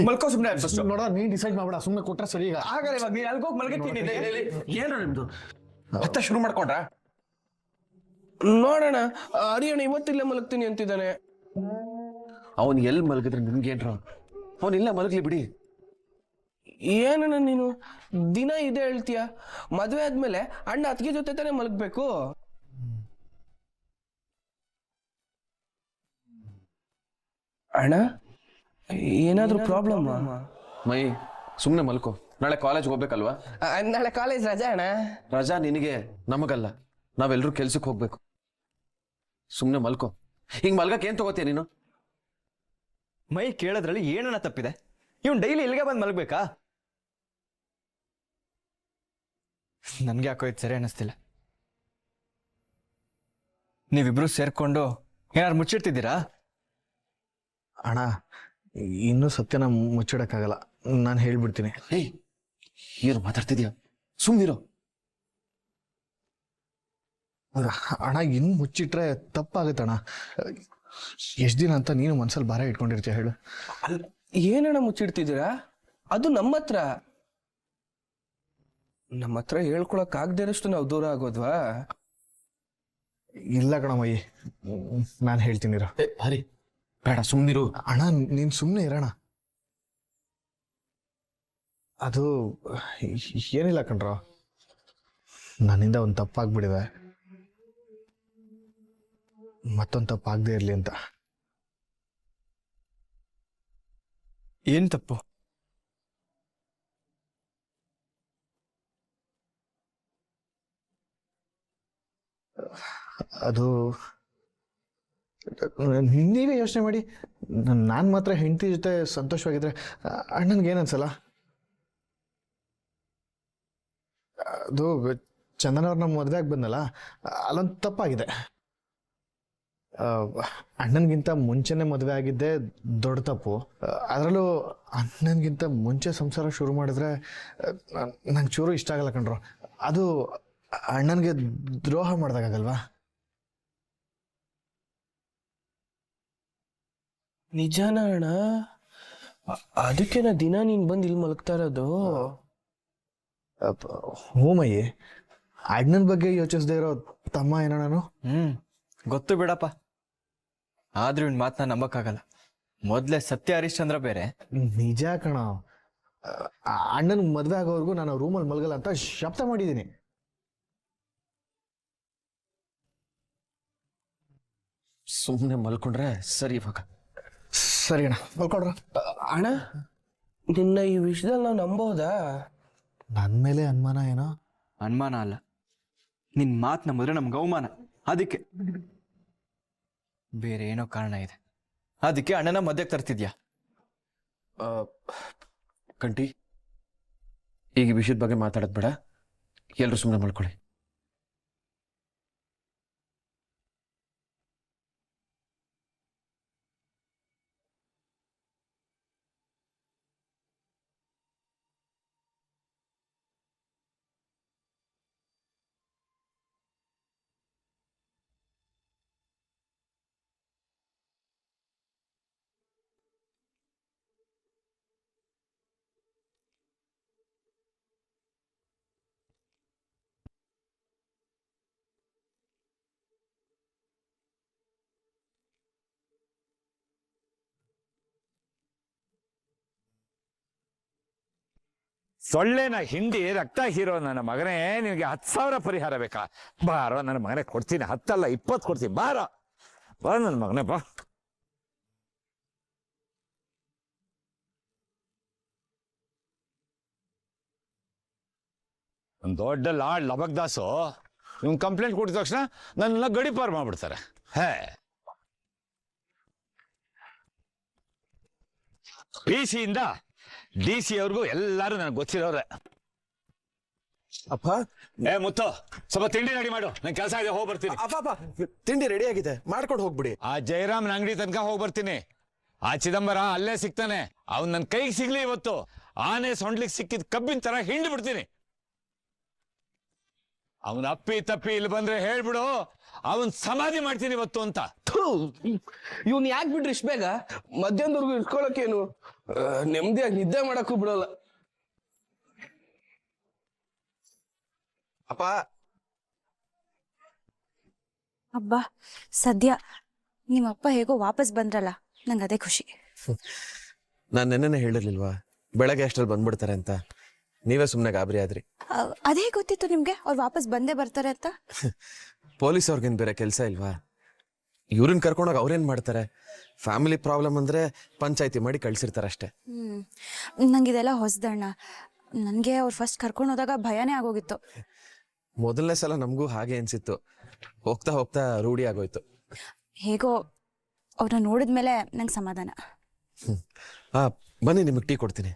ಮಲ್ಕೋ ಸುಮ್ನೆ ನೋಡ ನೀನ್ ಡಿಸೈಡ್ ಮಾಡ್ಬೇಡ, ಸುಮ್ನೆ ಕೊಟ್ರೆ ಸರಿ. ಈಗ ಆಗಲ್ಲ, ಇವಾಗ ನೀನ್ ಅಲ್ಗೋಗಿ ಮಲ್ಗತ್ತೀನಿ. ಏನ್ರ ನಿಮ್ದು ಮತ್ತೆ ಶುರು ಮಾಡ್ಕೊಂಡ್ರ? ನೋಡೋಣ. ಹರಿಯಣ್ಣ ಇವತ್ತಿಲ್ಲೇ ಮಲಗ್ತೀನಿ ಅಂತಿದ್ದಾನೆ. ಅವನ್ ಎಲ್ಲಿ ಮಲಗಿದ್ರೆ ನಿಮ್ಗೇನ್ರ? ಅವನ್ ಇಲ್ಲ ಮಲಗ್ಲಿ ಬಿಡಿ. ಏನಣ್ಣ ನೀನು ದಿನ ಇದೇ ಹೇಳ್ತೀಯ? ಮದ್ವೆ ಆದ್ಮೇಲೆ ಅಣ್ಣ ಅತ್ತಿಗೆ ಜೊತೆ ತಾನೇ ಮಲಗ್ಬೇಕು. ಅಣ್ಣ ಏನಾದ್ರೂ ಪ್ರಾಬ್ಲಮ್? ಮೈ ಸುಮ್ನೆ ಮಲ್ಕೋ, ನಾಳೆ ಕಾಲೇಜ್ ಹೋಗ್ಬೇಕಲ್ವಾ? ನಾಳೆ ಕಾಲೇಜ್ ರಜಾ ಅಣ್ಣ. ರಜಾ ನಿನಗೆ, ನಮಗಲ್ಲ. ನಾವೆಲ್ಲರೂ ಕೆಲ್ಸಕ್ಕೆ ಹೋಗ್ಬೇಕು. ಸುಮ್ನೆ ಮಲ್ಕೋ. ಹಿಂಗ್ ಮಲ್ಗಕ್ಕೆ ಏನ್ ತಗೋತೀಯ ನೀನು? ಮೈ ಕೇಳೋದ್ರಲ್ಲಿ ಏನನ್ನ ತಪ್ಪಿದೆ? ಇವ್ನು ಡೈಲಿ ಇಲ್ಲಿಗೆ ಬಂದು ಮಲಗ್ಬೇಕಾ? ನನ್ಗೆ ಯಾಕೋ ಇದು ಸರಿ ಅನ್ನಿಸ್ತಿಲ್ಲ. ನೀವಿಬ್ರು ಸೇರ್ಕೊಂಡು ಏನಾರು ಮುಚ್ಚಿಡ್ತಿದ್ದೀರಾ? ಅಣ್ಣ, ಇನ್ನೂ ಸತ್ಯನ ಮುಚ್ಚಿಡಕ್ಕಾಗಲ್ಲ, ನಾನು ಹೇಳ್ಬಿಡ್ತೀನಿ. ಏಯ್, ಏನು ಮಾತಾಡ್ತಿದ್ಯಾ? ಸುಮ್ನಿರೋ. ಅಣ್ಣ, ಇನ್ನು ಮುಚ್ಚಿಟ್ರೆ ತಪ್ಪಾಗತ್ತಣ್ಣ. ಎಷ್ಟ್ ದಿನ ಅಂತ ನೀನು ಮನ್ಸಲ್ಲಿ ಭಾರ ಇಟ್ಕೊಂಡಿರ್ತೀಯ ಹೇಳು? ಏನಣ್ಣ ಮುಚ್ಚಿಡ್ತಿದ್ದೀರಾ? ಅದು ನಮ್ಮ ಹತ್ರ ಹೇಳ್ಕೊಳಕ್ ಆಗದೆ ಇರೋಷ್ಟು ನಾವು ದೂರ ಆಗೋದ್ವಾ? ಇಲ್ಲ ಕಣಮಯ್ಯಿ, ನಾನು ಹೇಳ್ತೀನಿರ. ಹರಿ ಬೇಡ, ಸುಮ್ನಿರು. ಅಣ್ಣ, ನೀನ್ ಸುಮ್ಮನೆ ಇರೋಣ. ಅದು ಏನಿಲ್ಲ ಕಣ್ರ, ನನ್ನಿಂದ ಒಂದು ತಪ್ಪಾಗ್ಬಿಡಿದೆ, ಮತ್ತೊಂದು ತಪ್ಪಾಗದೆ ಇರಲಿ ಅಂತ. ಏನ್ ತಪ್ಪು? ಅದು ನೀವೇ ಯೋಚನೆ ಮಾಡಿ. ನಾನು ಮಾತ್ರ ಹೆಂಡತಿ ಜೊತೆ ಸಂತೋಷವಾಗಿದ್ರೆ ಅಣ್ಣನ್ಗೇನನ್ಸಲ್ಲ? ಅದು ಚಂದನವ್ರನ್ನ ಮದುವೆ ಆಗಿ ಬಂದಲ್ಲ, ಅಲ್ಲೊಂದು ತಪ್ಪಾಗಿದೆ. ಅಣ್ಣನಿಗಿಂತ ಮುಂಚೆನೆ ಮದುವೆ ಆಗಿದ್ದೆ ದೊಡ್ಡ ತಪ್ಪು. ಅದರಲ್ಲೂ ಅಣ್ಣನಿಗಿಂತ ಮುಂಚೆ ಸಂಸಾರ ಶುರು ಮಾಡಿದ್ರೆ ನಂಗೆ ಚೂರು ಇಷ್ಟ ಆಗಲ್ಲ ಕಣ್ರು. ಅದು ಅಣ್ಣನಿಗೆ ದ್ರೋಹ ಮಾಡ್ದಾಗಲ್ವಾ? ನಿಜಾನ ಅಣ್ಣ? ಅದಕ್ಕೆನ ದಿನ ನೀನ್ ಬಂದು ಇಲ್ಲಿ ಮಲಗ್ತಾ ಇರೋದು? ಹೂಮಯ್ಯಿ, ಅಣ್ಣನ ಬಗ್ಗೆ ಯೋಚಿಸದೇ ಇರೋ ತಮ್ಮ ಏನೋ ನಾನು. ಗೊತ್ತು ಬಿಡಪ್ಪ. ಆದ್ರೂ ಇವ್ನ ಮಾತನ್ನ ನಂಬಕ್ಕಾಗಲ್ಲ. ಮೊದ್ಲೇ ಸತ್ಯ ಹರಿಶ್ಚಂದ್ರ ಬೇರೆ. ನಿಜ ಕಣ, ಅಣ್ಣನ ಮದ್ವೆ ಆಗೋವರೆಗೂ ನಾನು ರೂಮಲ್ಲಿ ಮಲಗಲ್ಲ ಅಂತ ಶಬ್ದ ಮಾಡಿದ್ದೀನಿ. ಸುಮ್ನೆ ಮಲ್ಕೊಂಡ್ರೆ ಸರಿ. ಇವಾಗ ಸರಿ ಅಣ್ಣ, ಮಲ್ಕೊಡ್ರ. ಅಣ್ಣ, ನಿನ್ನ ಈ ವಿಷಯದಲ್ಲಿ ನಾವು ನಂಬೋದಾ? ನನ್ನ ಮೇಲೆ ಅನುಮಾನ ಏನೋ? ಅನುಮಾನ ಅಲ್ಲ, ನಿನ್ ಮಾತು ನಂಬಿದ್ರೆ ನಮ್ಗೆ ಅವಮಾನ. ಅದಕ್ಕೆ ಬೇರೆ ಏನೋ ಕಾರಣ ಇದೆ. ಅದಕ್ಕೆ ಅಣ್ಣನ ಮಧ್ಯಕ್ಕೆ ತರ್ತಿದ್ಯಾ? ಕಂಟಿ, ಈಗ ಈ ವಿಷಯದ ಬಗ್ಗೆ ಮಾತಾಡೋದು ಬೇಡ. ಎಲ್ರು ಸುಮ್ಮನೆ ಮಲ್ಕೊಳ್ಳಿ. ಸೊಳ್ಳೆನ ಹಿಂಡಿ ರಕ್ತ ಹೀರೋ ನನ್ನ ಮಗನೇ, ನಿನಗೆ 10,000 ಪರಿಹಾರ ಬೇಕಾ? ಬಾರೋ ನನ್ನ ಮಗನೇ, ಕೊಡ್ತೀನಿ. 10 ಅಲ್ಲ 20 ಕೊಡ್ತೀನಿ. ಬಾರೋ ಬಾ ನನ್ನ ಮಗನೇ, ಬಾ. ಒಂದು ದೊಡ್ಡ ಲಾಡ್ ಲಬಕ್ದಾಸು ಇವ್ನು ಕಂಪ್ಲೇಂಟ್ ಕೊಟ್ಟಿದ ತಕ್ಷಣ ನನ್ನ ಗಡಿಪಾರು ಮಾಡ್ಬಿಡ್ತಾರೆ. ಹೇ, PC ಇಂದ DC ಅವ್ರಿಗೂ ಎಲ್ಲಾರು ನನಗೆ ಗೊತ್ತಿರೋರೆ. ಅಪ್ಪ, ಮುತ್ತು, ಸ್ವಲ್ಪ ತಿಂಡಿ ರೆಡಿ ಮಾಡು, ನನ್ ಕೆಲಸ ಇದೆ, ಹೋಗಿ ಬರ್ತೀನಿ. ಅಪ್ಪ, ತಿಂಡಿ ರೆಡಿ ಆಗಿದೆ, ಮಾಡ್ಕೊಂಡು ಹೋಗ್ಬಿಡಿ. ಆ ಜಯರಾಮ್ನ ಅಂಗಡಿ ತನಕ ಹೋಗಿ ಬರ್ತೀನಿ. ಆ ಚಿದಂಬರ ಅಲ್ಲೇ ಸಿಗ್ತಾನೆ. ಅವ್ನು ನನ್ನ ಕೈಗೆ ಸಿಗ್ಲಿ ಇವತ್ತು. ಆನೆ ಸೊಂಡ್ಲಿಕ್ಕೆ ಸಿಕ್ಕಿದ್ ಕಬ್ಬಿನ ತರ ಹಿಂಡಿ ಬಿಡ್ತೀನಿ. ಅವನ ಅಪ್ಪಿ ತಪ್ಪಿ ಇಲ್ಲಿ ಬಂದ್ರೆ ಹೇಳ್ಬಿಡು, ಅವನ್ ಸಮಾಧಿ ಮಾಡ್ತೀನಿ ಇವತ್ತು ಅಂತ. ಇವ್ನ್ ಯಾಕೆ ಬಿಡ್ರಿ ಇಷ್ಟ ಬೇಗ? ಮಧ್ಯಾಹ್ನದವರೆಗೂ ಇಟ್ಕೊಳಕೇನು, ನೆಮ್ಮದಿಯಾಗಿ ನಿದ್ದೆ ಮಾಡಕ್ಕೂ ಬಿಡೋಲ್ಲ. ಅಪ್ಪ ಅಬ್ಬಾ ಸದ್ಯ ನಿಮ್ಮಪ್ಪ ಹೇಗೋ ವಾಪಸ್ ಬಂದ್ರಲ್ಲ, ನಂಗೆ ಅದೇ ಖುಷಿ. ನಾನು ನೆನ್ನೆನೆ ಹೇಳಿರ್ಲಿಲ್ವಾ ಬೆಳಗ್ಗೆ ಅಷ್ಟ್ರಲ್ಲಿ ಬಂದ್ಬಿಡ್ತಾರೆ ಅಂತ? ನೀವೇ ಸುಮ್ಮನೆ ಗಾಬರಿ ಆದ್ರಿ. ಅದೇ ಗೊತ್ತಿತ್ತು ನಿಮ್ಗೆ ಅವ್ರು ವಾಪಸ್ ಬಂದೇ ಬರ್ತಾರೆ ಅಂತ? ಪೊಲೀಸ್ ಅವ್ರಿಗೇನು ಬೇರೆ ಕೆಲಸ ಇಲ್ವಾ? ಇವ್ರನ್ನ ಕರ್ಕೊಂಡೋಗಿ ಅವ್ರೇನ್ ಮಾಡ್ತಾರೆ? ಫ್ಯಾಮಿಲಿ ಪ್ರಾಬ್ಲಮ್ ಅಂದ್ರೆ ಪಂಚಾಯತಿ ಮಾಡಿ ಕಳ್ಸಿರ್ತಾರೆ ಅಷ್ಟೇ. ನಂಗಿದೆಲ್ಲ ಹೊಸದಣ್ಣ. ನನಗೆ ಅವ್ರು ಫಸ್ಟ್ ಕರ್ಕೊಂಡು ಹೋದಾಗ ಭಯನೇ ಆಗೋಗಿತ್ತು. ಮೊದಲನೇ ಸಲ ನಮಗೂ ಹಾಗೆ ಅನ್ಸಿತ್ತು, ಹೋಗ್ತಾ ಹೋಗ್ತಾ ರೂಢಿ ಆಗೋಯ್ತು. ಹೇಗೋ ಅವ್ರನ್ನ ನೋಡಿದ್ಮೇಲೆ ನಂಗೆ ಸಮಾಧಾನ. ಬನ್ನಿ, ನಿಮಗೆ ಟೀ ಕೊಡ್ತೀನಿ.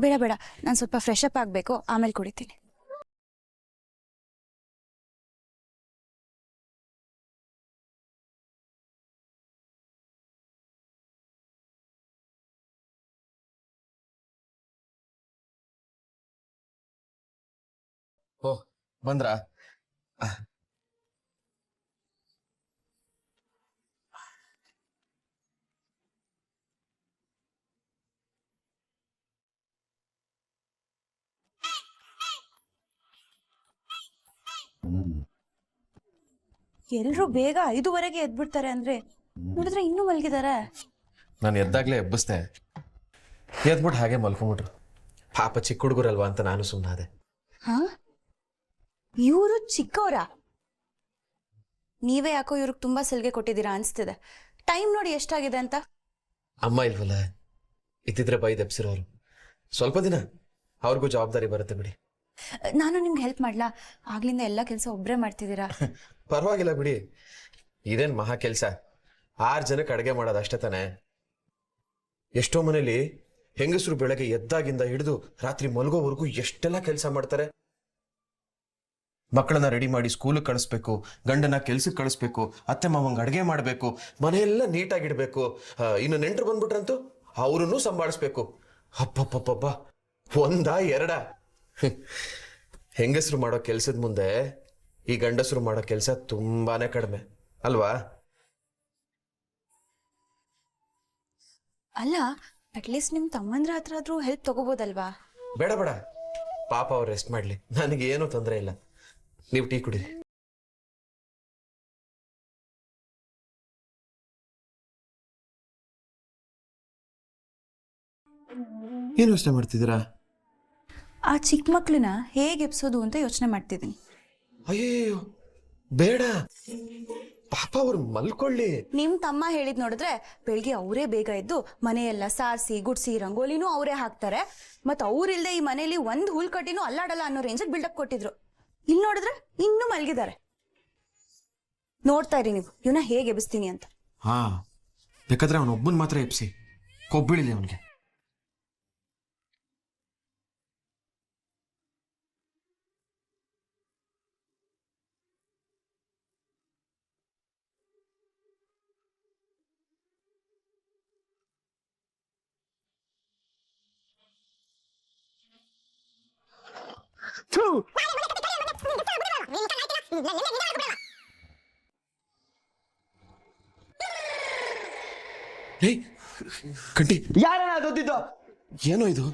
ಬೇಡ ಬೇಡ, ನಾನು ಸ್ವಲ್ಪ ಫ್ರೆಶ್ ಅಪ್ ಆಗಬೇಕು, ಆಮೇಲೆ ಕುಡಿತೀನಿ. ಓ ಬಂದ್ರಾ? ಎಲ್ರು ಬೇಗ 5:15 ಎದ್ಬಿಡ್ತಾರೆ ಅಂದ್ರೆ ನೋಡಿದ್ರೆ ಇನ್ನೂ ಮಲಗಿದ್ದಾರೆ. ನಾನು ಎದ್ದಾಗ್ಲೇ ಎಬ್ಬಿಸ್ದೆ, ಎದ್ಬಿಟ್ಟು ಹಾಗೆ ಮಲ್ಕೊಂಬಿಟ್ರು. ಪಾಪ ಚಿಕ್ಕ ಹುಡುಗರಲ್ವಾ ಅಂತ ನಾನು ಸುಮ್ಮನಾದೆ. ಹಾ, ಇವರು ಚಿಕ್ಕವರ? ನೀವೇ ಯಾಕೋ ಇವ್ರಿಗೆ ತುಂಬಾ ಸಲಿಗೆ ಕೊಟ್ಟಿದ್ದೀರಾ ಅನ್ಸ್ತಿದೆ. ಟೈಮ್ ನೋಡಿ ಎಷ್ಟಾಗಿದೆ ಅಂತ. ಅಮ್ಮ ಇಲ್ವಲ್ಲ, ಇದ್ದಿದ್ರೆ ಬೈದ್ ಎಬ್ಸಿರೋರು. ಸ್ವಲ್ಪ ದಿನ ಅವ್ರಿಗೂ ಜವಾಬ್ದಾರಿ ಬರುತ್ತೆ ಬಿಡಿ. ನಾನು ನಿಮ್ಗೆ ಹೆಲ್ಪ್ ಮಾಡ್ಲಾ? ಆಗ್ಲಿಂದ ಎಲ್ಲ ಕೆಲಸ ಒಬ್ರೇ ಮಾಡ್ತಿದ್ದೀರಾ. ಪರವಾಗಿಲ್ಲ ಬಿಡಿ, ಇದೇನ್ ಮಹಾ ಕೆಲ್ಸ. 6 ಜನಕ್ಕೆ ಅಡುಗೆ ಮಾಡೋದು ಅಷ್ಟೇ ತಾನೆ. ಎಷ್ಟೋ ಮನೇಲಿ ಹೆಂಗಸರು ಬೆಳಗ್ಗೆ ಎದ್ದಾಗಿಂದ ಹಿಡಿದು ರಾತ್ರಿ ಮಲಗೋವರೆಗೂ ಎಷ್ಟೆಲ್ಲ ಕೆಲಸ ಮಾಡ್ತಾರೆ. ಮಕ್ಕಳನ್ನ ರೆಡಿ ಮಾಡಿ ಸ್ಕೂಲಿಗೆ ಕಳಿಸ್ಬೇಕು, ಗಂಡನ ಕೆಲ್ಸಕ್ಕೆ ಕಳಿಸ್ಬೇಕು, ಅತ್ತೆ ಮಾವಂಗೆ ಅಡುಗೆ ಮಾಡಬೇಕು, ಮನೆಯೆಲ್ಲ ನೀಟಾಗಿಡ್ಬೇಕು. ಇನ್ನು ನೆಂಟರು ಬಂದ್ಬಿಟ್ರಂತೂ ಅವ್ರನ್ನೂ ಸಂಭಾಳಿಸ್ಬೇಕು. ಅಪ್ಪಪ್ಪಬ್ಬ, ಒಂದಾ ಎರಡಾ? ಹೆಂಗಸರು ಮಾಡೋ ಕೆಲ್ಸದ ಮುಂದೆ ಈ ಗಂಡಸರು ಮಾಡೋ ಕೆಲಸ ತುಂಬಾನೇ ಕಡಿಮೆ ಅಲ್ವಾ? ಅಲ್ಲ, ಅಟ್ಲೀಸ್ಟ್ ನಿಮ್ ತಮ್ಮಂದ್ರ ಹತ್ರ ಆದ್ರೂ ಹೆಲ್ಪ್ ತಗೋಬೋದಲ್ವಾ? ಬೇಡ ಬೇಡ, ಪಾಪ ಅವ್ರು ರೆಸ್ಟ್ ಮಾಡ್ಲಿ, ನನಗೆ ಏನೂ ತೊಂದರೆ ಇಲ್ಲ. ನೀವು ಟೀ ಕುಡಿ. ಏನು ಯೋಚನೆ ಮಾಡ್ತಿದ್ದೀರಾ? ಆ ಚಿಕ್ಕ ಮಕ್ಳನ್ನ ಹೇಗೆ ಎಬ್ಸೋದು ಅಂತ ಯೋಚನೆ ಮಾಡ್ತಿದ್ದೀನಿ. ಅಯ್ಯೋ ಬೇಡ, ಪಾಪ ಅವ್ರು ಮಲ್ಕೊಳ್ಳಿ. ನಿಮ್ ತಮ್ಮ ಹೇಳಿದ್ ನೋಡಿದ್ರೆ ಬೆಳಿಗ್ಗೆ ಅವರೇ ಬೇಗ ಎದ್ದು ಮನೆಯೆಲ್ಲ ಸಾರಿಸಿ ಗುಡ್ಸಿ ರಂಗೋಲಿನೂ ಅವರೇ ಹಾಕ್ತಾರೆ. ಮತ್ ಅವ್ರಿಲ್ದೆ ಈ ಮನೇಲಿ ಒಂದ್ ಹುಲ್ ಕಟ್ಟಿನೂ ಅಲ್ಲಾಡಲ್ಲ ಅನ್ನೋ ರೇಂಜ್ ಬಿಲ್ಡಪ್ ಕೊಟ್ಟಿದ್ರು. ಇಲ್ಲಿ ನೋಡಿದ್ರೆ ಇನ್ನೂ ಮಲ್ಗಿದ್ದಾರೆ. ನೋಡ್ತಾ ಇರಿ ನೀವು ಇವನ್ನ ಹೇಗೆ ಎಬ್ಬಿಸ್ತೀನಿ ಅಂತ. ಹಾ, ಬೇಕಾದ್ರೆ ಅವನೊಬ್ಬನ್ ಮಾತ್ರ ಎಬ್ಸಿ, ಕೊಬ್ಬಿಳಿಲಿ ಅವನಿಗೆ. ಕಂಟಿ, ಯಾರಣ್ಣ ದೊದ್ದಿದ್ದು? ಏನೋ ಇದು,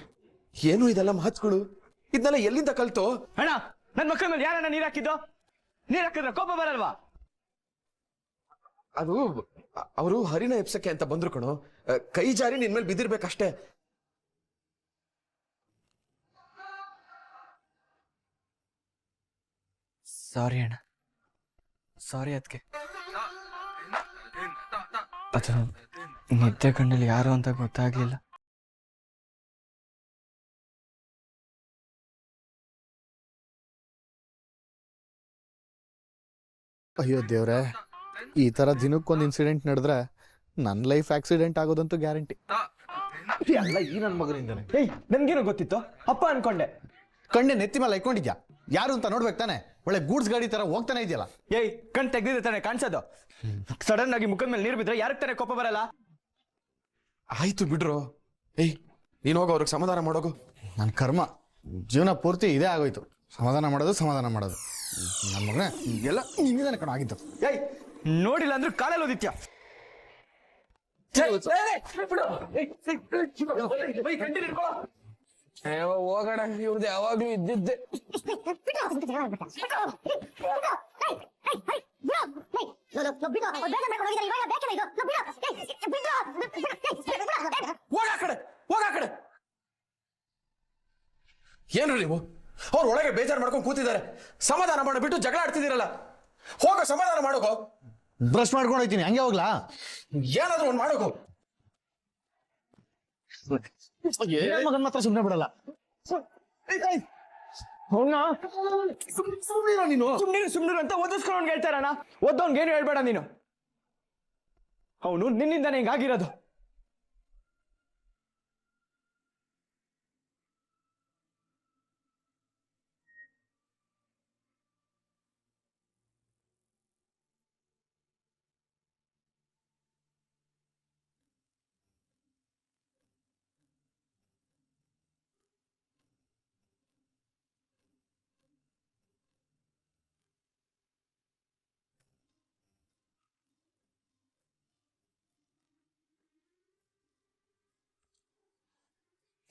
ಏನೋ ಇದೆಲ್ಲ ಮಾತುಗಳು, ಇದನ್ನೆಲ್ಲ ಎಲ್ಲಿಂದ ಕಲ್ತೋ? ಅಣ್ಣ, ನನ್ನ ಮಕ್ಕಳ ಮೇಲೆ ಯಾರಣ್ಣ ನೀರ್ ಹಾಕಿದ್ದು? ನೀರ್ ಹಾಕಿದ್ರೆ ಕೋಪ ಬರಲ್ವಾ? ಅದು ಅವರು ಹರಿನ ಎಪ್ಸಕ್ಕೆ ಅಂತ ಬಂದ್ರು ಕಣೋ. ಕೈ ಜಾರಿ ನಿನ್ ಮೇಲೆ ಬಿದ್ದಿರ್ಬೇಕಷ್ಟೇ. ಸಾರಿ ಅಣ್ಣ, ಸಾರಿ ಅದಕ್ಕೆ. ಅದು ನಿದ್ದೆ ಕಣ್ಣಲ್ಲಿ ಯಾರು ಅಂತ ಗೊತ್ತಾಗ್ಲಿಲ್ಲ. ಅಯ್ಯೋ ದೇವ್ರೆ, ಈ ಥರ ದಿನಕ್ಕೊಂದು ಇನ್ಸಿಡೆಂಟ್ ನಡೆದ್ರೆ ನನ್ನ ಲೈಫ್ ಆಕ್ಸಿಡೆಂಟ್ ಆಗೋದಂತೂ ಗ್ಯಾರಂಟಿ. ಎಲ್ಲ ಈ ನನ್ನ ಮಗನಿಂದಾನೆ. ಏಯ್, ನನ್ಗೇನು ಗೊತ್ತಿತ್ತು? ಅಪ್ಪ ಅನ್ಕೊಂಡೆ. ಕಣ್ಣೆ ನೆತ್ತಿ ಮೇಲೆ ಇಟ್ಕೊಂಡಿದ್ಯಾ? ಯಾರು ಅಂತ ನೋಡ್ಬೇಕು ತಾನೆ? ಒಳ್ಳೆ ಗೂಡ್ಸ್ ಗಾಡಿ ತರ ಹೋಗ್ತಾನೆ ಇದೆಯಲ್ಲ. ಏಯ್, ಕಣ್ ತೆಗ್ದಿದೆ ತಾನೆ ಕಾಣಿಸೋದು. ಸಡನ್ ಆಗಿ ಮುಖದ ಮೇಲೆ ನೀರು ಬಿದ್ರೆ ಯಾರಿಗೆ ತಾನೆ ಕೋಪ ಬರಲ್ಲ? ಆಯ್ತು ಬಿಡ್ರು. ಏಯ್, ನೀನ್ ಹೋಗ, ಅವ್ರಿಗೆ ಸಮಾಧಾನ ಮಾಡೋಗು. ನನ್ನ ಕರ್ಮ ಜೀವನ ಪೂರ್ತಿ ಇದೇ ಆಗೋಯ್ತು, ಸಮಾಧಾನ ಮಾಡೋದು. ನನ್ನ ಮಗನೇ ಎಲ್ಲ ನಿನ್ನಿಂದಾನೆ ಕಣ ಆಗಿದ್ದು. ಏಯ್ ನೋಡಿಲ್ಲ ಅಂದ್ರೆ ಕಾಲಲ್ಲಿ ಓದಿತ್ಯಾ. ಹೋಗೋಣ, ಇವ್ರದ್ದು ಯಾವಾಗ್ಲೂ ಇದ್ದಿದ್ದೆ. ಹೋಗ ಕಡೆ. ಏನ್ರಿ ನೀವು? ಅವ್ರ ಒಳಗೆ ಬೇಜಾರು ಮಾಡ್ಕೊಂಡು ಕೂತಿದ್ದಾರೆ, ಸಮಾಧಾನ ಮಾಡಿಬಿಟ್ಟು ಜಗಳ ಆಡ್ತಿದ್ದೀರಲ್ಲ. ಹೋಗ ಸಮಾಧಾನ ಮಾಡೋಕೋ. ಬ್ರಷ್ ಮಾಡ್ಕೊಂಡು ಹೋಗ್ತೀನಿ, ಹಂಗೆ ಹೋಗ್ಲಾ? ಏನಾದ್ರು ಒಂದು ಮಾಡೋಕೋ. ಮಗನ್ ಮಾತ್ರ ಸುಮ್ಮನೆ ಬಿಡಲ್ಲ. ನೀನು ಸುಮ್ನಿರು ಅಂತ ಓದಿಸ್ಕೊಂಡು ಹೇಳ್ತಾರಣ್ಣ. ಓದೋನ್ಗೇನು ಹೇಳ್ಬೇಡ ನೀನು. ಅವನು ನಿನ್ನಿಂದಾನೆ ಹಿಂಗಾಗಿರೋದು.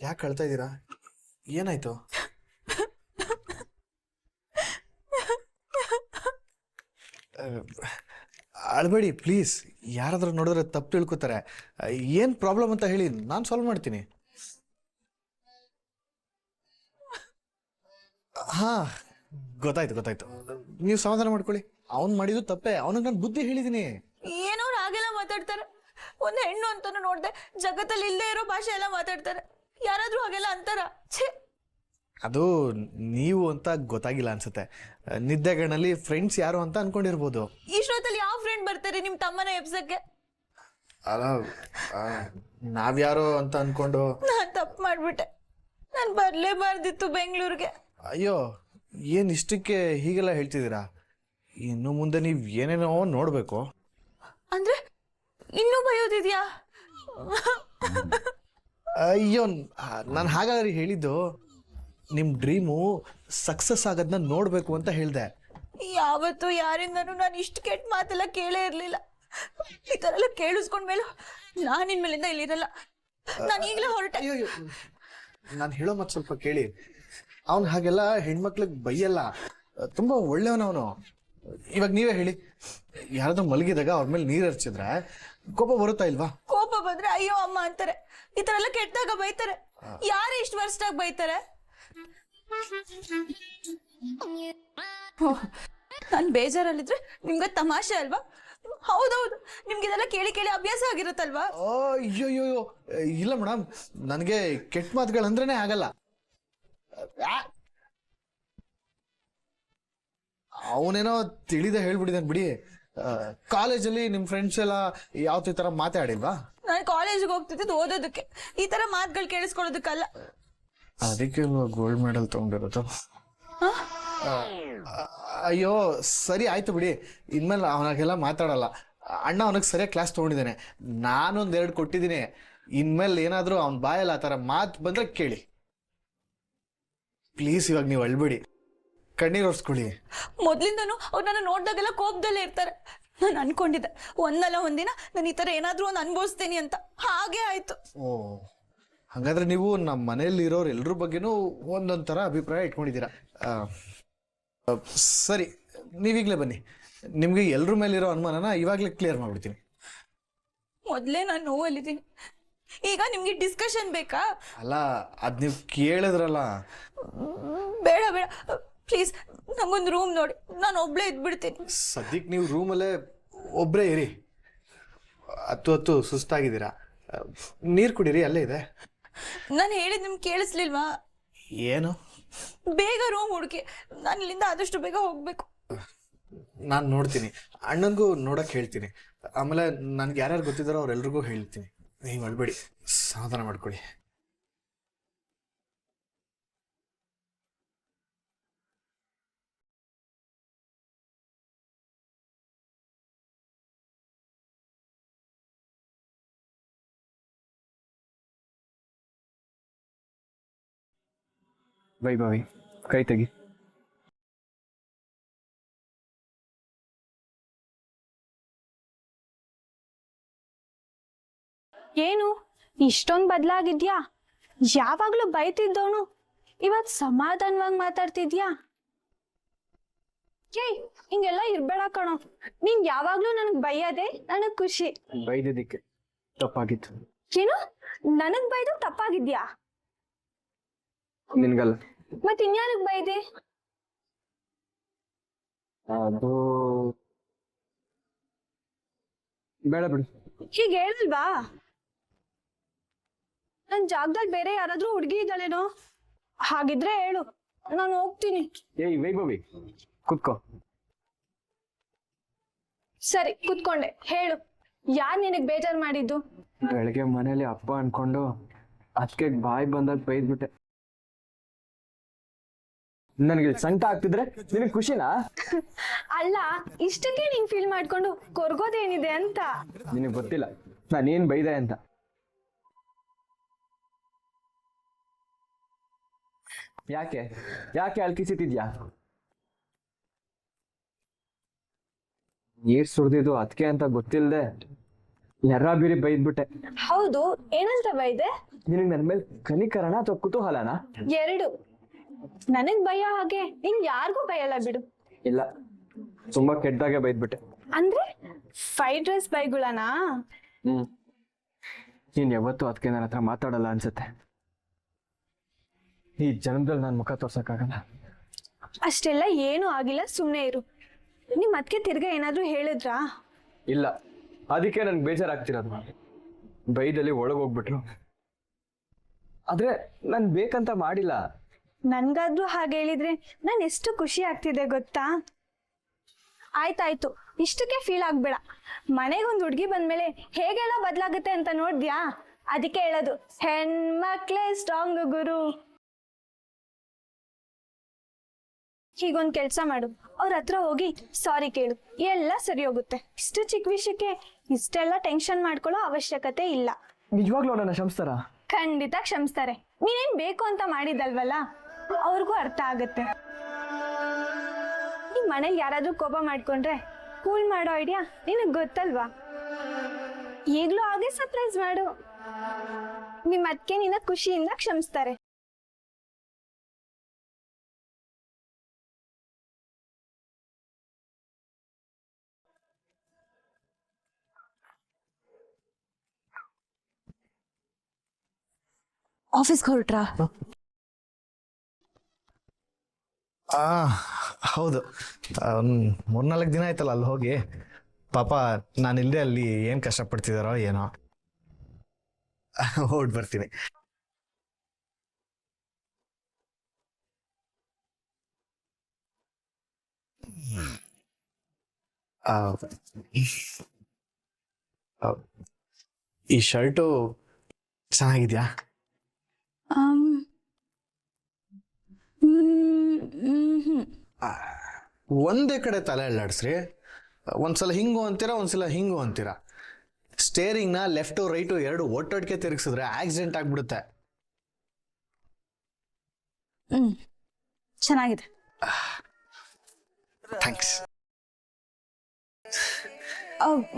ಯಾಕೆ ಕಳ್ತಾ ಇದ್ದೀರಾ? ಏನಾಯ್ತು? ಅಳ್ಬೇಡಿ ಪ್ಲೀಸ್. ಯಾರಾದ್ರೂ ನೋಡಿದ್ರೆ ತಪ್ಪು ತಿಳ್ಕೊತಾರೆ. ಏನು ಪ್ರಾಬ್ಲಮ್ ಅಂತ ಹೇಳಿ, ನಾನು ಸಾಲ್ವ್ ಮಾಡ್ತೀನಿ. ಹಾ, ಗೊತ್ತಾಯ್ತು. ನೀವು ಸಮಾಧಾನ ಮಾಡ್ಕೊಳ್ಳಿ. ಅವ್ನು ಮಾಡಿದ್ದು ತಪ್ಪೇ. ಅವನಿಗೆ ನಾನು ಬುದ್ಧಿ ಹೇಳಿದ್ದೀನಿ. ಏನೋರು ಹಾಗೆಲ್ಲ ಮಾತಾಡ್ತಾರೆ. ಒಂದು ಹೆಣ್ಣು ಅಂತಾನು ನೋಡ್ದೆ ಜಗತ್ತಲ್ಲಿ ಇಲ್ಲದೆ ಇರೋ ಭಾಷೆ ಎಲ್ಲ ಮಾತಾಡ್ತಾರೆ. ಯಾರಾದ್ರೂ ಹಾಗೆಲ್ಲ ಅಂತಾರ? ಛೇ, ಅದು ನೀವು ಅಂತ ಗೊತ್ತಾಗಿಲ್ಲ ಅನ್ಸುತ್ತೆ. ನಿದ್ದೆಗಣ್ಣಲ್ಲಿ ಫ್ರೆಂಡ್ಸ್ ಯಾರು ಅಂತ ಅನ್ಕೊಂಡಿರ್ಬೋದು. ಇಷ್ಟೊತ್ತಲ್ಲಿ ಯಾವ ಫ್ರೆಂಡ್ ಬರ್ತಾರೆ ನಿಮ್ ತಮ್ಮನ ಎಬ್ಸಕ್ಕೆ? ಅಲ್ಲ, ನಾವ್ಯಾರೋ ಅಂತ ಅನ್ಕೊಂಡು. ನಾನ್ ತಪ್ಪು ಮಾಡ್ಬಿಟ್ಟೆ. ನಾನ್ ಬರ್ಲೇಬಾರ್ದಿತ್ತು ಬೆಂಗಳೂರಿಗೆ. ಅಯ್ಯೋ, ಏನ್ ಇಷ್ಟಕ್ಕೆ ಹೀಗೆಲ್ಲ ಹೇಳ್ತಿದ್ದೀರಾ? ಇನ್ನು ಮುಂದೆ ನೀವು ಏನೇನೋ ನೋಡ್ಬೇಕು. ಅಂದ್ರೆ ಇನ್ನೂ ಬಯೋದಿದ್ಯಾ? ಅಯ್ಯೋ, ನಾನು ಹಾಗಾದ್ರೆ ಹೇಳಿದ್ದು ನಿಮ್ಮ ಡ್ರೀಮು ಸಕ್ಸಸ್ ಆಗೋದನ್ನ ನೋಡ್ಬೇಕು ಅಂತ ಹೇಳ್ದೆ. ಯಾವತ್ತು ಯಾರಿಂದನೂ ನಾನು ಇಷ್ಟು ಕೆಟ್ಟ ಮಾತೆಲ್ಲ ಕೇಳೇ ಇರ್ಲಿಲ್ಲ. ಈ ತರ ಎಲ್ಲ ಕೇಳಿಸ್ಕೊಂಡ್ಮೇಲೂ ನಾನು ಇನ್ಮೇಲಿಂದ ಇಲ್ಲಿರಲ್ಲ. ನಾನು ಈಗಲೇ ಹೊರಟೆ. ಅಯ್ಯೋ, ನಾನು ಹೇಳೋ ಮತ್ತೆ ಸ್ವಲ್ಪ ಕೇಳಿ. ಅವನು ಹಾಗೆಲ್ಲ ಹೆಣ್ಮಕ್ಳಿಗೆ ಬೈಯಲ್ಲ. ತುಂಬಾ ಒಳ್ಳೆಯವನವನು. ಇವಾಗ ನೀವೇ ಹೇಳಿ, ಯಾರಾದ್ರೂ ಮಲಗಿದಾಗ ಅವ್ರ ಮೇಲೆ ನೀರು ಹರಿಸಿದ್ರೆ ಕೋಪ ಬರುತ್ತಾ ಇಲ್ವಾ? ಕೋಪ ಬಂದ್ರೆ ಅಯ್ಯೋ ಅಮ್ಮ ಅಂತಾರೆ. ಈ ತರ ಎಲ್ಲ ಕೆಟ್ಟದಾಗ ಬೈತಾರೆ. ಯಾರು ಇಷ್ಟು ವರ್ಷದಾಗ ಬೈತಾರೆ? ನಾನ್ ಬೇಜಾರಲ್ಲಿದ್ರೆ ನಿಮ್ಗೆ ತಮಾಷೆ ಅಲ್ವಾ? ಹೌದೌದು, ನಿಮ್ಗೆ ಇದೆಲ್ಲ ಕೇಳಿ ಕೇಳಿ ಅಭ್ಯಾಸ ಆಗಿರುತ್ತಲ್ವಾ? ಅಯ್ಯೋ, ಇಲ್ಲ ಮೇಡಮ್, ನನಗೆ ಕೆಟ್ಟ ಮಾತುಗಳಂದ್ರೇನೆ ಆಗಲ್ಲ. ಅವನೇನೋ ತಿಳಿದ ಹೇಳ್ಬಿಟ್ಟಿದ್ದಾನೆ ಬಿಡಿ. ಕಾಲೇಜಲ್ಲಿ ನಿಮ್ಮ ಫ್ರೆಂಡ್ಸ್ ಎಲ್ಲ ಯಾವ ತರ ಮಾತಾಡಿಲ್ವಾ? ನಾನು ಕಾಲೇಜಿಗೆ ಹೋಗ್ತಿದ್ದು ಓದೋದಕ್ಕೆ, ಈ ತರ ಮಾತುಗಳು ಕೇಳಿಸ್ಕೊಳ್ಳೋದಕ್ಕಲ್ಲ. ಅದಕ್ಕೆ ಗೋಲ್ಡ್ ಮೆಡಲ್ ತಗೊಂಡಿರೋದು. ಅಯ್ಯೋ ಸರಿ ಆಯ್ತು ಬಿಡಿ, ಇನ್ಮೇಲೆ ಅವನಾಗೆಲ್ಲ ಮಾತಾಡಲ್ಲ. ಅಣ್ಣ ಅವನಿಗೆ ಸರಿಯಾಗಿ ಕ್ಲಾಸ್ ತಗೊಂಡಿದ್ದಾನೆ, ನಾನೊಂದೆರಡು ಕೊಟ್ಟಿದ್ದೀನಿ. ಇನ್ಮೇಲೆ ಏನಾದರೂ ಅವ್ನ ಬಾಯಲ್ಲಿ ಆ ಥರ ಮಾತು ಬಂದ್ರೆ ಕೇಳಿ ಪ್ಲೀಸ್. ಇವಾಗ ನೀವು ಅಳ್ಬೇಡಿ, ಕಣ್ಣೀರು ಒರೆಸ್ಕೊಳ್ಳಿ. ಮೊದ್ಲಿಂದನೂ ಅವ್ರು ನನ್ನ ನೋಡ್ದಾಗೆಲ್ಲ ಕೋಪದಲ್ಲೇ ಇರ್ತಾರೆ. ನಾನು ಅನ್ಕೊಂಡಿದ್ದೆ ಒಂದಲ್ಲ ಒಂದಿನ ನಾನು ಈ ತರ ಏನಾದ್ರೂ ಒಂದು ಅನ್ಭವಿಸ್ತೀನಿ ಅಂತ. ಹಾಗೆ ಆಯ್ತು. ಓ, ಹಾಗಾದ್ರೆ ನೀವು ನಮ್ಮ ಮನೆಯಲ್ಲಿ ಇರೋರು ಎಲ್ರ ಬಗ್ಗೆನೂ ಒಂದೊಂದು ಥರ ಅಭಿಪ್ರಾಯ ಇಟ್ಕೊಂಡಿದ್ದೀರಾ. ಸರಿ, ನೀವೀಗಲೇ ಬನ್ನಿ. ನಿಮಗೆ ಎಲ್ರ ಮೇಲಿರೋ ಅನುಮಾನನ ಇವಾಗಲೇ ಕ್ಲಿಯರ್ ಮಾಡ್ಬಿಡ್ತೀನಿ. ಮೊದಲೇ ನಾನು ನೋವಲ್ಲಿದ್ದೀನಿ, ಈಗ ನಿಮ್ಗೆ ಡಿಸ್ಕಷನ್ ಬೇಕಾ? ಅಲ್ಲ, ಅದು ನೀವು ಕೇಳಿದ್ರಲ್ಲ. ಬೇಡ ಬೇಡ ಪ್ಲೀಸ್, ನಂಗೊಂದು ರೂಮ್ ನೋಡಿ, ನಾನು ಒಬ್ಳೇ ಇದ್ಬಿಡ್ತೀನಿ. ಸದ್ಯಕ್ಕೆ ನೀವು ರೂಮಲ್ಲೇ ಒಬ್ಬರೇ ಇರಿ. ಹತ್ತು ಸುಸ್ತಾಗಿದ್ದೀರಾ, ನೀರು ಕುಡೀರಿ, ಅಲ್ಲೇ ಇದೆ. ನಾನು ಹೇಳಿದ್ ನಿಮ್ಗೆ ಕೇಳಿಸ್ಲಿಲ್ವಾ? ಏನು? ಬೇಗ ರೂಮ್ ಹುಡುಕಿ, ನಾನು ಇಲ್ಲಿಂದ ಆದಷ್ಟು ಬೇಗ ಹೋಗ್ಬೇಕು. ನಾನು ನೋಡ್ತೀನಿ, ಅಣ್ಣನಿಗೂ ನೋಡಕ್ಕೆ ಹೇಳ್ತೀನಿ. ಆಮೇಲೆ ನನ್ಗೆ ಯಾರ್ಯಾರು ಗೊತ್ತಿದ್ದಾರೋ ಅವ್ರೆಲ್ರಿಗೂ ಹೇಳ್ತೀನಿ. ನೀವು ಅಳ್ಬೇಡಿ, ಸಮಾಧಾನ ಮಾಡ್ಕೊಳ್ಳಿ. ವೈಭವಿ, ಕೈ ತೆಗಿ. ಏನು ಇಷ್ಟೊಂದು ಬದಲಾಗಿದ್ಯಾ? ಯಾವಾಗ್ಲೂ ಬೈತಿದ್ದವನು ಇವತ್ ಸಮಾಧಾನವಾಗಿ ಮಾತಾಡ್ತಿದ್ಯಾ? ಏಯ್ ಹಿಂಗೆಲ್ಲ ಇರ್ಬೇಡ ಕಣೋ. ನೀನ್ ಯಾವಾಗ್ಲೂ ನನಗ್ ಬೈಯದೆ ನನಗ್ ಖುಷಿ. ಬೈದಿದ್ದಕ್ಕೆ ತಪ್ಪಾಗಿತ್ತು. ಏನು ನನಗ್ ಬೈದು ತಪ್ಪಾಗಿದ್ಯಾ? ನಿನ್ಗಲ್ಲ. ಮತ್ ಇನ್ಯಾರಿಗ್ ಬೈದೆ? ಅದು ಬೇಡ ಬಿಡು. ಹೀಗೆ ಹೇಳಲ್ವಾ? ನನ್ ಜಾಗದಲ್ಲಿ ಬೇರೆ ಯಾರಾದ್ರೂ ಹುಡುಗಿ ಇದ್ದಾಳೇನೋ? ಹಾಗಿದ್ರೆ ಹೇಳು, ನಾನು ಹೋಗ್ತೀನಿ. ಏಯ್ ವೈಭವಿ, ಕುತ್ಕೋ. ಸರಿ ಕುತ್ಕೊಂಡೆ, ಹೇಳು. ಯಾರ್ ನಿನಗ್ ಬೇಜಾರ್ ಮಾಡಿದ್ದು? ಬೆಳಗ್ಗೆ ಮನೇಲಿ ಅಪ್ಪ ಅನ್ಕೊಂಡು ಅದಕ್ಕೆ ಬಾಯಿ ಬಂದಾಗ ಬೈದ್ಬಿಟ್ಟೆ. ನನಗೆ ಸಂಕಟ ಆಗ್ತಿದ್ರೆ ನಿನಗೆ ಖುಷಿನಾ? ಅಲ್ಲ, ಇಷ್ಟಕ್ಕೆ ನೀನ್ ಫೀಲ್ ಮಾಡ್ಕೊಂಡು ಕೊರ್ಗೋದೇನಿದೆ ಅಂತ. ನಿನಗೆ ಗೊತ್ತಿಲ್ಲ ನಾನೇನ್ ಬೈದೆ ಅಂತ. ಯಾಕೆ ಯಾಕೆ ಅಳ್ಕಿಸಿತಿದ್ಯಾ? ನೀರ್ ಸುರಿದಿದ್ದು ಅದಕ್ಕೆ ಅಂತ ಗೊತ್ತಿಲ್ಲದೆ ಎರ್ರ ಬೀರಿ ಬೈದ್ಬಿಟ್ಟೆ. ಹೌದು, ಏನಂತ ಬೈದೆ? ನಿನಗೆ ನನ್ನ ಮೇಲೆ ಕನಿಕರಣ ಅಥವಾ ಕುತೂಹಲನಾ? ಎರಡು. ನನಗ್ ಭಯ ಹಾಗೆ ನಿನ್ ಯಾರಿಗೂ ಬೈಯಲ್ಲ ಬಿಡು. ಇಲ್ಲ, ತುಂಬಾ ಕೆಟ್ಟದಾಗೆ ಬೈದ್ಬಿಟ್ಟೆ. ಅಂದ್ರೆ ಫ್ರೈಡ್ ರೈಸ್ ಬೈಗುಳನಾ? ನೀನ್ ಯಾವತ್ತೂ ಅದಕ್ಕೆ ನನ್ನ ಹತ್ರ ಮಾತಾಡಲ್ಲ ಅನ್ಸುತ್ತೆ. ಈ ಜನ್ಮದಲ್ಲಿ ನಾನು ಮುಖ ತೋರ್ಸಕ್ಕಾಗಲ್ಲ. ಅಷ್ಟೆಲ್ಲ ಏನೂ ಆಗಿಲ್ಲ, ಸುಮ್ನೆ ಇರು. ನಿಮ್ ಅದಕ್ಕೆ ತಿರ್ಗಾ ಏನಾದ್ರೂ ಹೇಳಿದ್ರಾ? ಇಲ್ಲ, ಅದಕ್ಕೆ ನನ್ಗೆ ಬೇಜಾರಾಗ್ತಿರೋದು. ಬೈದಲ್ಲಿ ಒಳಗೋಗ್ಬಿಟ್ರು. ಆದ್ರೆ ನಾನ್ ಬೇಕಂತ ಮಾಡಿಲ್ಲ. ನನ್ಗಾದ್ರೂ ಹಾಗೆ ಹೇಳಿದ್ರೆ ನಾನು ಎಷ್ಟು ಖುಷಿ ಆಗ್ತಿದೆ ಗೊತ್ತಾ? ಆಯ್ತಾಯ್ತು, ಇಷ್ಟಕ್ಕೆ ಫೀಲ್ ಆಗ್ಬೇಡ. ಮನೆಗೊಂದು ಹುಡುಗಿ ಬಂದ್ಮೇಲೆ ಹೇಗೆಲ್ಲ ಬದಲಾಗುತ್ತೆ ಅಂತ ನೋಡ್ದ್ಯಾ? ಅದಕ್ಕೆ ಹೇಳೋದು, ಹೆಣ್ಮಕ್ಳೇ ಸ್ಟ್ರಾಂಗ್ ಗುರು. ಹೀಗೊಂದ್ ಕೆಲ್ಸ ಮಾಡು, ಅವ್ರ ಹತ್ರ ಹೋಗಿ ಸಾರಿ ಕೇಳು, ಎಲ್ಲ ಸರಿ ಹೋಗುತ್ತೆ. ಇಷ್ಟು ಚಿಕ್ಕ ವಿಷಯಕ್ಕೆ ಇಷ್ಟೆಲ್ಲ ಟೆನ್ಷನ್ ಮಾಡ್ಕೊಳ್ಳೋ ಅವಶ್ಯಕತೆ ಇಲ್ಲ. ನಿಜವಾಗ್ಲೂ ನನ್ನ ಕ್ಷಮಿಸ್ತಾರ? ಖಂಡಿತ ಕ್ಷಮಿಸ್ತಾರೆ. ನೀನೇನ್ ಬೇಕು ಅಂತ ಮಾಡಿದಲ್ವಲ್ಲ, ಅವ್ರಿಗೂ ಅರ್ಥ ಆಗುತ್ತೆ. ನಿಮ್ ಮನೇಲಿ ಯಾರಾದ್ರೂ ಕೋಪ ಮಾಡ್ಕೊಂಡ್ರೆ ಕೂಲ್ ಮಾಡೋ ಐಡಿಯಾ ನಿನಗ್ ಗೊತ್ತಲ್ವಾ? ಈಗ್ಲೂ ಹಾಗೆ ಸರ್ಪ್ರೈಸ್ ಮಾಡು. ನಿಮ್ ಅದ್ಕೆ ನಿನ್ನ ಖುಷಿಯಿಂದ ಕ್ಷಮಿಸ್ತಾರೆ. ಆಫೀಸ್ಗೆ ಹೊರಟ್ರಾ? ಹೌದು, 3-4 ದಿನ ಆಯ್ತಲ್ಲ ಅಲ್ಲಿ ಹೋಗಿ. ಪಾಪ ನಾನಿಲ್ಲದೆ ಅಲ್ಲಿ ಏನು ಕಷ್ಟಪಡ್ತಿದಾರೋ ಏನೋ. ಹೊರಟ್ ಬರ್ತೀನಿ. ಈ ಶರ್ಟು ಚೆನ್ನಾಗಿದ್ಯಾ? ಒಂದೇ ಕಡೆ ತಲೆ ಅಲ್ಲಾಡ್ಸ್ರಿ. ಒಂದ್ಸಲ ಹಿಂಗು ಅಂತೀರಾ, ಒಂದ್ಸಲ ಹಿಂಗು ಅಂತೀರಾ. ಸ್ಟೇರಿಂಗ್ನ ಲೆಫ್ಟು ರೈಟು ಎರಡು ಒಟ್ಟೊಟ್ಟಿಗೆ ತಿರುಗಿಸಿದ್ರೆ ಆಕ್ಸಿಡೆಂಟ್ ಆಗ್ಬಿಡುತ್ತೆ. ಚೆನ್ನಾಗಿದೆ. ಥ್ಯಾಂಕ್ಸ್.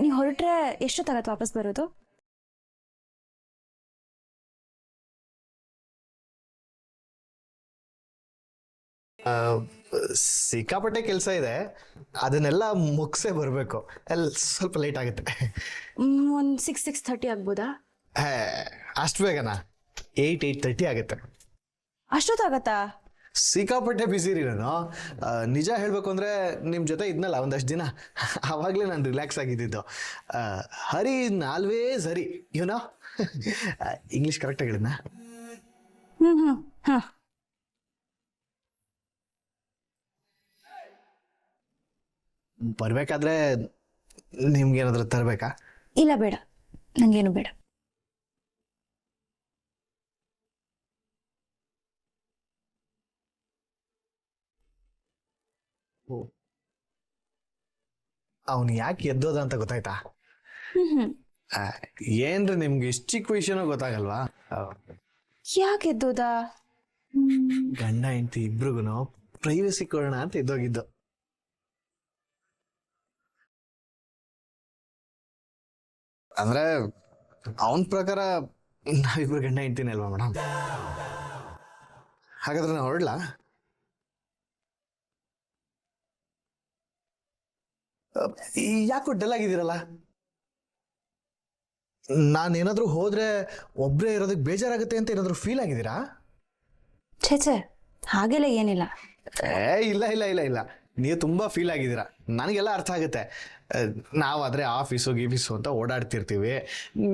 ನೀವು ಹೊರಟ್ರೆ ಎಷ್ಟೊತ್ತಾಗತ್ತೆ ವಾಪಸ್ ಬರೋದು? ಸಿಕ್ಕಾಪಟ್ಟೆ ಕೆಲಸ ಇದೆ, ಅದನ್ನೆಲ್ಲ ಮುಗಿಸೇ ಬರಬೇಕು. ಅಲ್ಲಿ ಸ್ವಲ್ಪ ಲೇಟ್ ಆಗುತ್ತೆ. ಒಂದು 6-6:30 ಆಗ್ಬೋದಾ? ಅಷ್ಟು ಬೇಗನಾ? 8-8:30 ಆಗುತ್ತೆ. ಅಷ್ಟೊತ್ತಾಗತ್ತಾ? ಸಿಕ್ಕಾಪಟ್ಟೆ ಬ್ಯುಸಿ ರೀ ನಾನು. ನಿಜ ಹೇಳಬೇಕು ಅಂದರೆ ನಿಮ್ಮ ಜೊತೆ ಇದ್ನಲ್ಲ ಒಂದಷ್ಟು ದಿನ, ಆವಾಗಲೇ ನಾನು ರಿಲ್ಯಾಕ್ಸ್ ಆಗಿದ್ದಿದ್ದು. ಹರಿ ಆಲ್ವೇಸ್ ಹರಿ, ಯುನೋ. ಇಂಗ್ಲೀಷ್ ಕರೆಕ್ಟಾಗಿ ಹೇಳಿದ್ನಾ? ಹಾಂ. ಬರ್ಬೇಕಾದ್ರೆ ನಿಮ್ಗೇನಾದ್ರೂ ತರಬೇಕಾ? ಇಲ್ಲ ಬೇಡ, ನಂಗೇನು ಬೇಡ. ಅವನು ಯಾಕೆ ಎದ್ದೋದ ಅಂತ ಗೊತ್ತಾಯ್ತಾ? ಏನ್ರಿ ನಿಮ್ಗೆ ಇಷ್ಟು ಚಿಕ್ಕ ವಿಷಯನೂ ಗೊತ್ತಾಗಲ್ವಾ? ಯಾಕೆ ಎದ್ದೋದಾ? ಗಂಡ ಹೆಂಡತಿ ಇಬ್ರಿಗೂ ಪ್ರೈವಸಿ ಕೊಡೋಣ ಅಂತ ಎದ್ದೋಗಿದ್ದು. ಅಂದ್ರೆ ಅವನ ಪ್ರಕಾರ ನಾವಿಬ್ರು ಗಂಡ ಹೆಂಡ್ತೀನಿ ಅಲ್ವಾ ಮೇಡಮ್? ಹಾಗಾದ್ರೆ ನಾನು ಹೊರಡ್ಲಾ? ಯಾಕೋ ಡಲ್ ಆಗಿದ್ದೀರಲ್ಲ? ನಾನೇನಾದ್ರೂ ಹೋದ್ರೆ ಒಬ್ಬರೇ ಇರೋದಕ್ಕೆ ಬೇಜಾರಾಗುತ್ತೆ ಅಂತ ಏನಾದ್ರೂ ಫೀಲ್ ಆಗಿದ್ದೀರಾ? ಛೇ ಹಾಗೆಲ್ಲ ಏನಿಲ್ಲ. ಇಲ್ಲ ಇಲ್ಲ ಇಲ್ಲ ಇಲ್ಲ, ನೀವು ತುಂಬಾ ಫೀಲ್ ಆಗಿದ್ದೀರಾ. ನನಗೆಲ್ಲ ಅರ್ಥ ಆಗುತ್ತೆ. ನಾವಾದ್ರೆ ಆಫೀಸು ಗೀಫೀಸು ಅಂತ ಓಡಾಡ್ತಿರ್ತೀವಿ,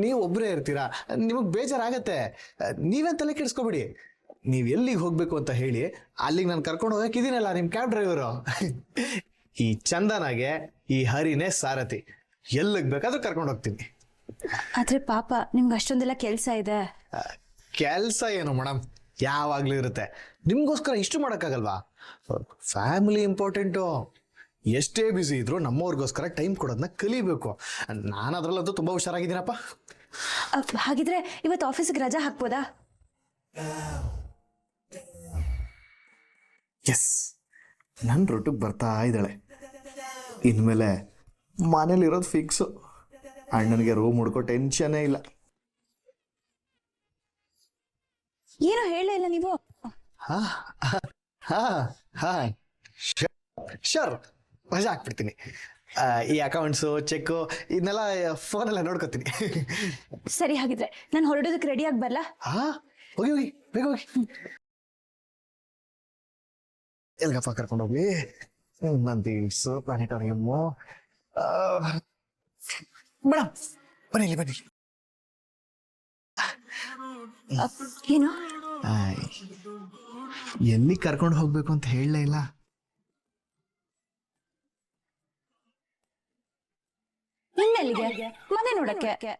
ನೀವು ಒಬ್ಬರೇ ಇರ್ತೀರಾ, ನಿಮಗೆ ಬೇಜಾರಾಗತ್ತೆ. ನೀವೇನ್ ತಲೆ ಕೆಡಿಸ್ಕೊಬಿಡಿ. ನೀವು ಎಲ್ಲಿಗೆ ಹೋಗ್ಬೇಕು ಅಂತ ಹೇಳಿ ಅಲ್ಲಿಗೆ ನಾನು ಕರ್ಕೊಂಡು ಹೋಗಕ್ಕಿದ್ದೀನಲ್ಲ ನಿಮ್ಮ ಕ್ಯಾಬ್ ಡ್ರೈವರು. ಈ ಚಂದನಾಗೆ ಈ ಹರಿನೇ ಸಾರಥಿ, ಎಲ್ಲಿಗೆ ಬೇಕಾದ್ರೂ ಕರ್ಕೊಂಡು ಹೋಗ್ತೀನಿ. ಆದ್ರೆ ಪಾಪ ನಿಮ್ಗೆ ಅಷ್ಟೊಂದೆಲ್ಲ ಕೆಲಸ ಇದೆ. ಕೆಲಸ ಏನು ಮೇಡಮ್, ಯಾವಾಗ್ಲೂ ಇರುತ್ತೆ. ನಿಮ್ಗೋಸ್ಕರ ಇಷ್ಟು ಮಾಡೋಕ್ಕಾಗಲ್ವಾ? Family important. ಎಷ್ಟೇ ಬ್ಯುಸಿ ಇದ್ರು ನಮ್ಮವ್ರಿಗೋಸ್ಕರ ಟೈಮ್ ಕೊಡೋದನ್ನ ಕಲಿಬೇಕು. ನಾನು ಅದರಲ್ಲಂತೂ ತುಂಬಾ ಹುಷಾರಾಗಿದ್ದೀನಪ್ಪ. ಹಾಗಿದ್ರೆ ಇವತ್ತು ಆಫೀಸಿಗೆ ರಜಾ ಹಾಕ್ಬೋದಾ? ಎಸ್, ನನ್ನ ರೂಟಿಗೆ ಬರ್ತಾ ಇದ್ದಾಳೆ. ಇನ್ಮೇಲೆ ಮನೇಲಿರೋದು ಫಿಕ್ಸು. ಅಣ್ಣನಿಗೆ ರೂಮ್ ಹುಡ್ಕೋ ಟೆನ್ಷನ್ನೇ ಇಲ್ಲ. ಏನೋ ಹೇಳೇ ಇಲ್ಲ ನೀವು. ಹಾ ಹಾ ಹಾ ಶೋರ್, ಮಜಾ ಹಾಕ್ಬಿಡ್ತೀನಿ. ಈ ಅಕೌಂಟ್ಸು ಚೆಕ್ಕು ಇದನ್ನೆಲ್ಲ ಫೋನೆಲ್ಲ ನೋಡ್ಕೋತೀನಿ. ಸರಿ, ಹಾಗಿದ್ರೆ ನಾನು ಹೊರಡೋದಕ್ಕೆ ರೆಡಿಯಾಗಿ ಬರ್ಲಾ? ಹಾ, ಹೋಗಿ ಹೋಗಿ, ಬೇಗ ಹೋಗಿ. ಎಲ್ಗಪ್ಪ ಕರ್ಕೊಂಡು ಹೋಗ್ಲಿ? ನಂದೀಸು ಪ್ಲಾನೆಟೋರಿಯಮ್ಮು. ಮೇಡಮ್ ಬನ್ನಿ, ಇಲ್ಲಿ ಬನ್ನಿ. ಏನು? ಎಲ್ಲಿ ಕರ್ಕೊಂಡು ಹೋಗ್ಬೇಕು ಅಂತ ಹೇಳಲೇ ಇಲ್ಲ. ಇನ್ನೆಲ್ಲಿಗೆ? ಮನೆ ನೋಡಕ್ಕೆ.